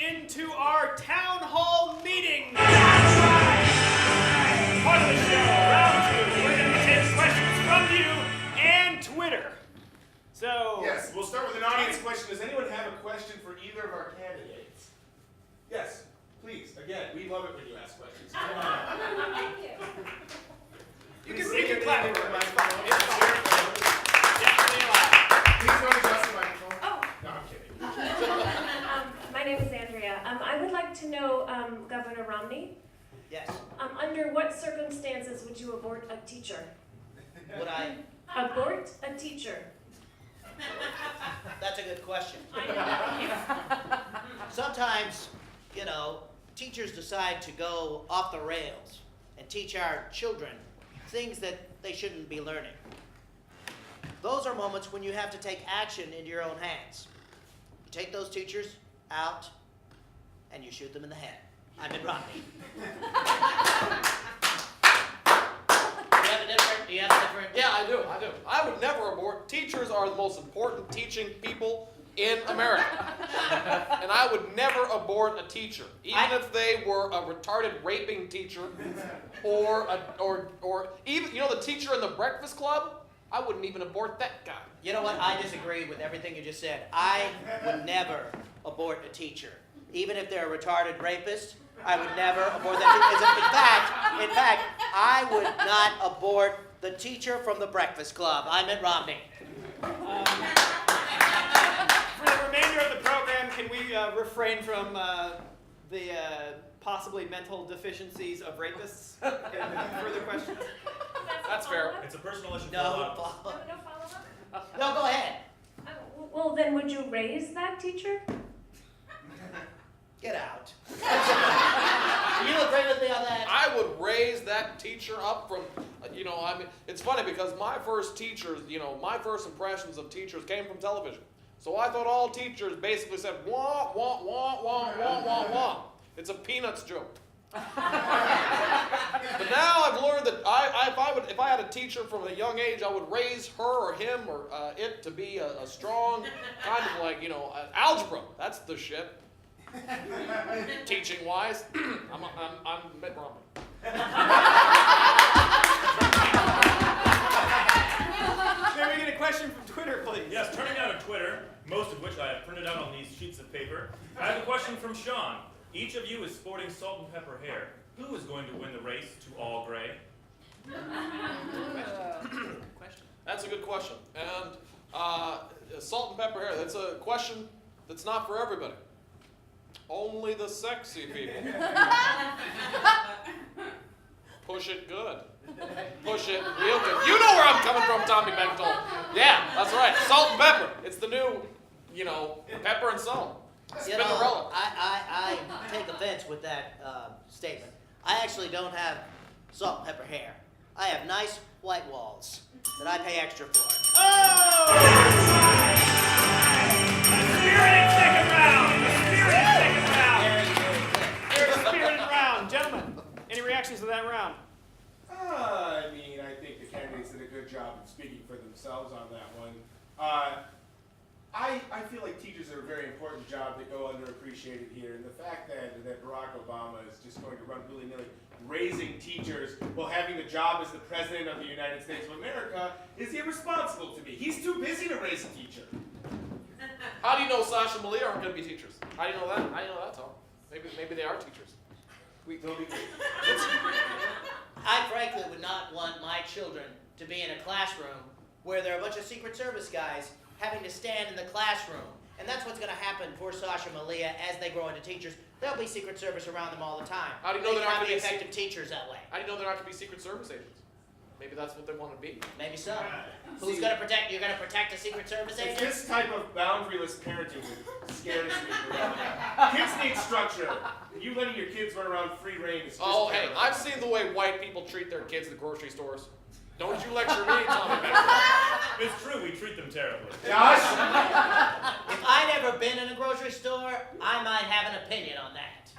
into our town hall meeting. Part of the show, round two. We're going to be taking questions from you and Twitter. So yes, we'll start with an audience question. Does anyone have a question for either of our candidates? Yes, please. Again, we love it when you ask questions. Come on up. Thank you. You can clap for it. Please don't adjust the microphone. Oh. No, I'm kidding. My name is Andrea. I would like to know, Governor Romney, Yes. under what circumstances would you abort a teacher? Would I? Abort a teacher. That's a good question. I know. Sometimes, teachers decide to go off the rails and teach our children things that they shouldn't be learning. Those are moments when you have to take action into your own hands. You take those teachers out and you shoot them in the head. I'm Mitt Romney. Do you have a different? Yeah, I do. I would never abort. Teachers are the most important teaching people in America. And I would never abort a teacher, even if they were a retarded raping teacher or even, the teacher in the Breakfast Club. I wouldn't even abort that guy. You know what? I disagree with everything you just said. I would never abort a teacher. Even if they're a retarded rapist, I would never abort that teacher. In fact, I would not abort the teacher from the Breakfast Club. I'm Mitt Romney. For the remainder of the program, can we refrain from the possibly mental deficiencies of rapists? Further questions? That's fair. It's a personal issue. No Follow-up? No, go ahead. Well, then would you raise that teacher? Get out. You agree with me on that? I would raise that teacher up from, it's funny because my first teachers, my first impressions of teachers came from television. So I thought all teachers basically said, wah, wah, wah, wah, wah, wah, wah. It's a Peanuts joke. But now I've learned that if I had a teacher from a young age, I would raise her or him or it to be a strong kind of algebra. That's the shit. Teaching wise, I'm Mitt Romney. May we get a question from Twitter, please? Yes, turning now to Twitter, most of which I have printed out on these sheets of paper. I have a question from Sean. Each of you is sporting salt and pepper hair. Who is going to win the race to all gray? That's a good question. And salt and pepper hair, that's a question that's not for everybody. Only the sexy people. Push it good. Push it real good. You know where I'm coming from, Tommy Bechtel. Yeah, that's right. Salt and pepper. It's the new, pepper and salt. Spinderella. I take offense with that statement. I actually don't have salt and pepper hair. I have nice white walls that I pay extra for. Oh! Spirited second round! Very spirited round. Gentlemen, any reactions to that round? I think the candidates did a good job of speaking for themselves on that one. I feel like teachers are a very important job that go underappreciated here, and the fact that Barack Obama is just going to run willy-nilly raising teachers while having the job as the President of the United States of America is irresponsible to me. He's too busy to raise a teacher. How do you know Sasha and Malia aren't going to be teachers? How do you know that? How do you know that, Tom? Maybe they are teachers. I frankly would not want my children to be in a classroom where there are a bunch of Secret Service guys having to stand in the classroom. And that's what's going to happen for Sasha and Malia as they grow into teachers. There'll be Secret Service around them all the time. How do you know they're not going to gonna be be effective teachers that way? How do you know they're not going to be Secret Service agents? Maybe that's what they want to be. Maybe so. Who's going to protect? You're going to protect a Secret Service It's agent? this type of boundaryless parenting that scares me. Kids need structure. You letting your kids run around free reign is just Hey, terrible. I've seen the way white people treat their kids at the grocery stores. Don't you lecture me, Tommy. It's true, we treat them terribly. Josh? If I'd ever been in a grocery store, I might have an opinion on that.